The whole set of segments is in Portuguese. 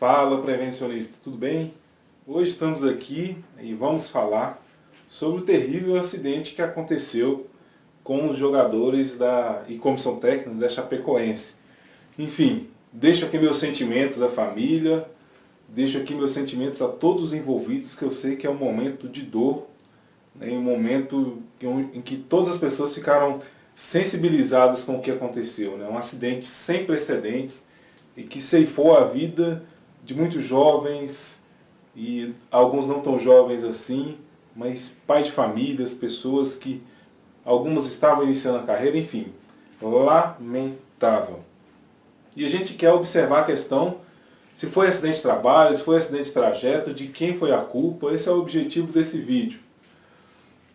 Fala, prevencionista, tudo bem? Hoje estamos aqui e vamos falar sobre o terrível acidente que aconteceu com os jogadores e comissão técnica da Chapecoense. Enfim, deixo aqui meus sentimentos à família, deixo aqui meus sentimentos a todos os envolvidos, que eu sei que é um momento de dor, né, um momento em que todas as pessoas ficaram sensibilizadas com o que aconteceu, né? Um acidente sem precedentes e que ceifou a vida de muitos jovens e alguns não tão jovens assim, mas pais de famílias, pessoas que algumas estavam iniciando a carreira, enfim, lamentável. E a gente quer observar a questão se foi acidente de trabalho, se foi acidente de trajeto, de quem foi a culpa. Esse é o objetivo desse vídeo.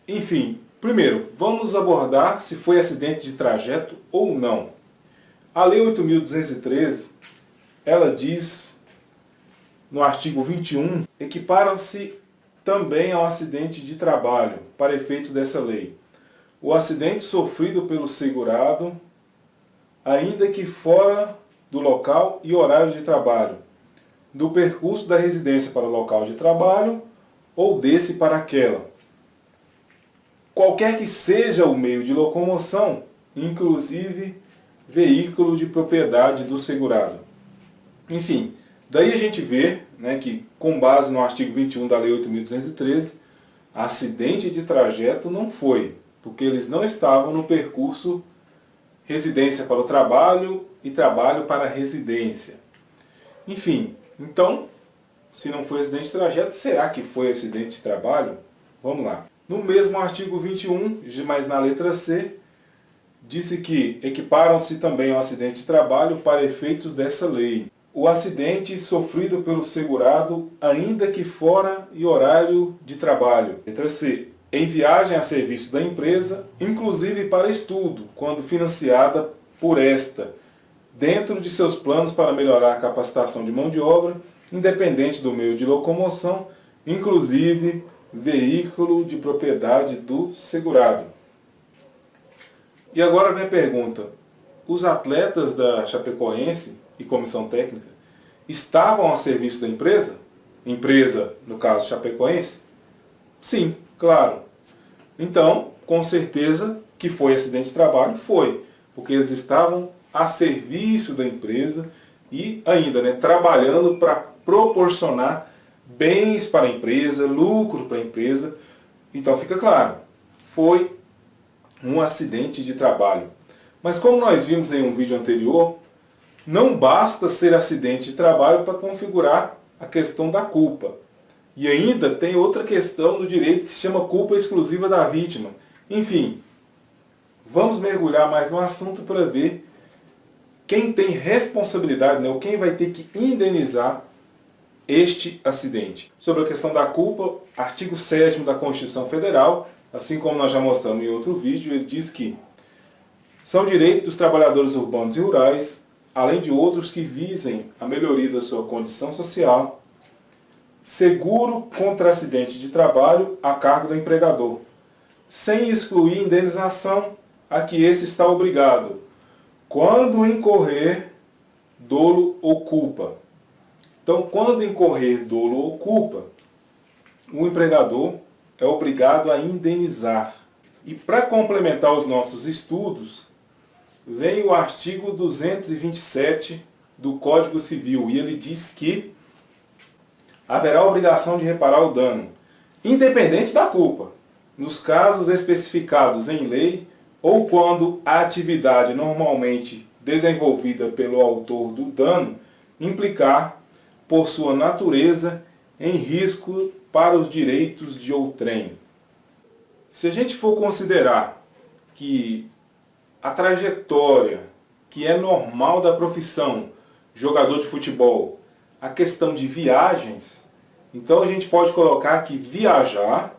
Enfim, primeiro, vamos abordar se foi acidente de trajeto ou não. A Lei 8.213, ela diz, no artigo 21, equiparam-se também ao acidente de trabalho, para efeitos dessa lei, o acidente sofrido pelo segurado, ainda que fora do local e horário de trabalho, do percurso da residência para o local de trabalho ou desse para aquela. Qualquer que seja o meio de locomoção, inclusive veículo de propriedade do segurado. Enfim, daí a gente vê, né, que, com base no artigo 21 da Lei 8.213, acidente de trajeto não foi, porque eles não estavam no percurso residência para o trabalho e trabalho para a residência. Enfim, então, se não foi acidente de trajeto, será que foi acidente de trabalho? Vamos lá. No mesmo artigo 21, mas na letra C, disse que equiparam-se também ao acidente de trabalho para efeitos dessa lei o acidente sofrido pelo segurado, ainda que fora e horário de trabalho. Letra C. Em viagem a serviço da empresa, inclusive para estudo, quando financiada por esta, dentro de seus planos para melhorar a capacitação de mão de obra, independente do meio de locomoção, inclusive veículo de propriedade do segurado. E agora vem a pergunta: os atletas da Chapecoense e comissão técnica estavam a serviço da empresa? Empresa, no caso, Chapecoense? Sim, claro. Então, com certeza que foi acidente de trabalho, foi, porque eles estavam a serviço da empresa e ainda, né, trabalhando para proporcionar bens para a empresa, lucro para a empresa. Então fica claro, foi um acidente de trabalho. Mas como nós vimos em um vídeo anterior, não basta ser acidente de trabalho para configurar a questão da culpa. E ainda tem outra questão do direito que se chama culpa exclusiva da vítima. Enfim, vamos mergulhar mais no assunto para ver quem tem responsabilidade, né, ou quem vai ter que indenizar este acidente. Sobre a questão da culpa, artigo 7º da Constituição Federal, assim como nós já mostramos em outro vídeo, ele diz que são direitos dos trabalhadores urbanos e rurais, além de outros que visem a melhoria da sua condição social, seguro contra acidente de trabalho a cargo do empregador, sem excluir indenização a que esse está obrigado, quando incorrer dolo ou culpa. Então, quando incorrer dolo ou culpa, o empregador é obrigado a indenizar. E para complementar os nossos estudos, vem o artigo 227 do Código Civil, e ele diz que haverá a obrigação de reparar o dano, independente da culpa, nos casos especificados em lei ou quando a atividade normalmente desenvolvida pelo autor do dano implicar, por sua natureza, em risco para os direitos de outrem. Se a gente for considerar que a trajetória que é normal da profissão jogador de futebol, a questão de viagens, então a gente pode colocar que viajar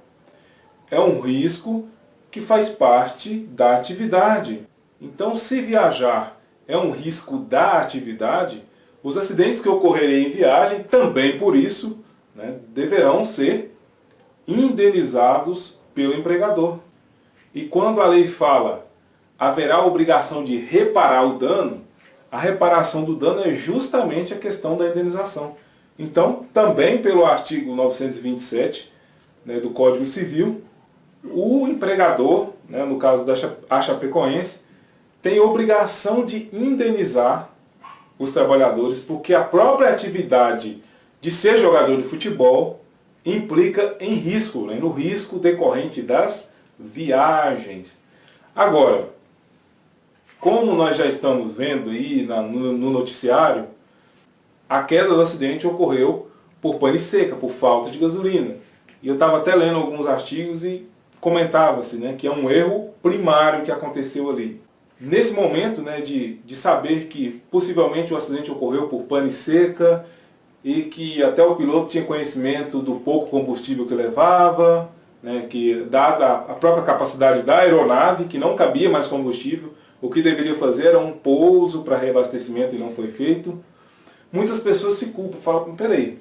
é um risco que faz parte da atividade. Então, se viajar é um risco da atividade, os acidentes que ocorrerem em viagem, também por isso, né, deverão ser indenizados pelo empregador. E quando a lei fala haverá a obrigação de reparar o dano, a reparação do dano é justamente a questão da indenização. Então, também pelo artigo 927, né, do Código Civil, o empregador, né, no caso da Chapecoense, tem obrigação de indenizar os trabalhadores, porque a própria atividade de ser jogador de futebol implica em risco, né, no risco decorrente das viagens. Agora, como nós já estamos vendo aí no noticiário, a queda do acidente ocorreu por pane seca, por falta de gasolina. E eu estava até lendo alguns artigos e comentava-se, né, que é um erro primário que aconteceu ali. Nesse momento, né, de saber que possivelmente o acidente ocorreu por pane seca e que até o piloto tinha conhecimento do pouco combustível que levava, né, que dada a própria capacidade da aeronave, que não cabia mais combustível, o que deveria fazer era um pouso para reabastecimento e não foi feito. Muitas pessoas se culpam, falam, peraí,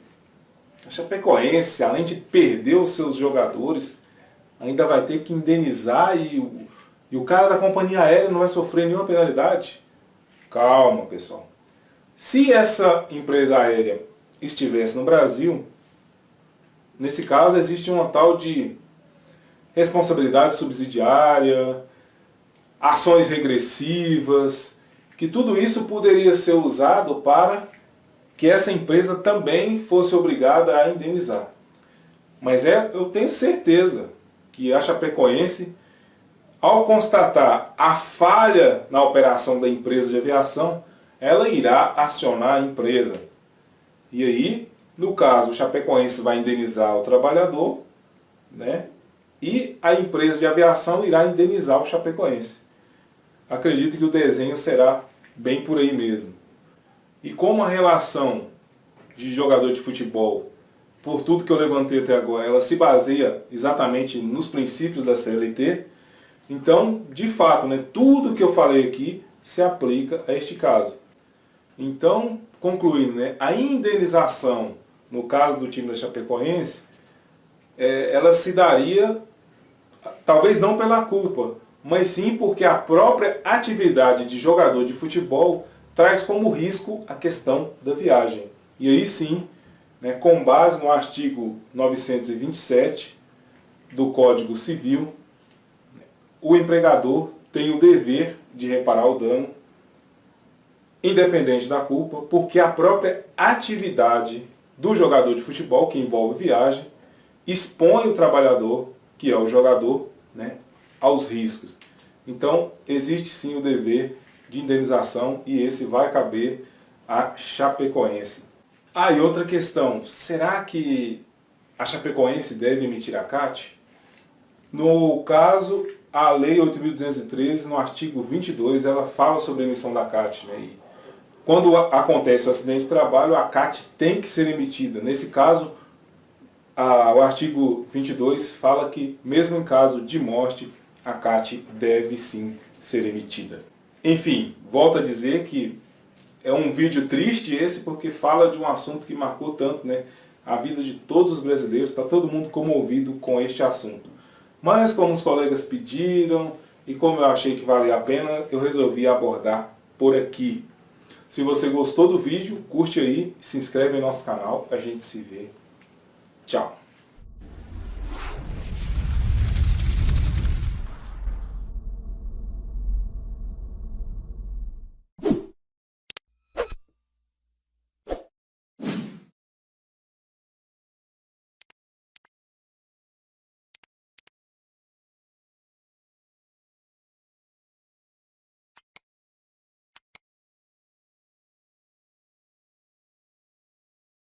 a Chapecoense, além de perder os seus jogadores, ainda vai ter que indenizar e o cara da companhia aérea não vai sofrer nenhuma penalidade? Calma, pessoal. Se essa empresa aérea estivesse no Brasil, nesse caso existe uma tal de responsabilidade subsidiária, ações regressivas, que tudo isso poderia ser usado para que essa empresa também fosse obrigada a indenizar. Mas eu tenho certeza que a Chapecoense, ao constatar a falha na operação da empresa de aviação, ela irá acionar a empresa. E aí, no caso, o Chapecoense vai indenizar o trabalhador, né? E a empresa de aviação irá indenizar o Chapecoense. Acredito que o desenho será bem por aí mesmo. E como a relação de jogador de futebol, por tudo que eu levantei até agora, ela se baseia exatamente nos princípios da CLT, então, de fato, né, tudo que eu falei aqui se aplica a este caso. Então, concluindo, né, a indenização, no caso do time da Chapecoense, ela se daria, talvez não pela culpa, mas sim porque a própria atividade de jogador de futebol traz como risco a questão da viagem. E aí sim, né, com base no artigo 927 do Código Civil, o empregador tem o dever de reparar o dano, independente da culpa, porque a própria atividade do jogador de futebol, que envolve viagem, expõe o trabalhador, que é o jogador, né, aos riscos. Então, existe sim o dever de indenização e esse vai caber à Chapecoense. Ah, e outra questão, será que a Chapecoense deve emitir a CAT? No caso, a Lei 8.213, no artigo 22, ela fala sobre a emissão da CAT, né? E quando acontece o acidente de trabalho, a CAT tem que ser emitida. Nesse caso, o artigo 22 fala que, mesmo em caso de morte, a CAT deve sim ser emitida. Enfim, volto a dizer que é um vídeo triste esse, porque fala de um assunto que marcou tanto, né, a vida de todos os brasileiros, está todo mundo comovido com este assunto. Mas como os colegas pediram, e como eu achei que valia a pena, eu resolvi abordar por aqui. Se você gostou do vídeo, curte aí, se inscreve no nosso canal, a gente se vê. Tchau!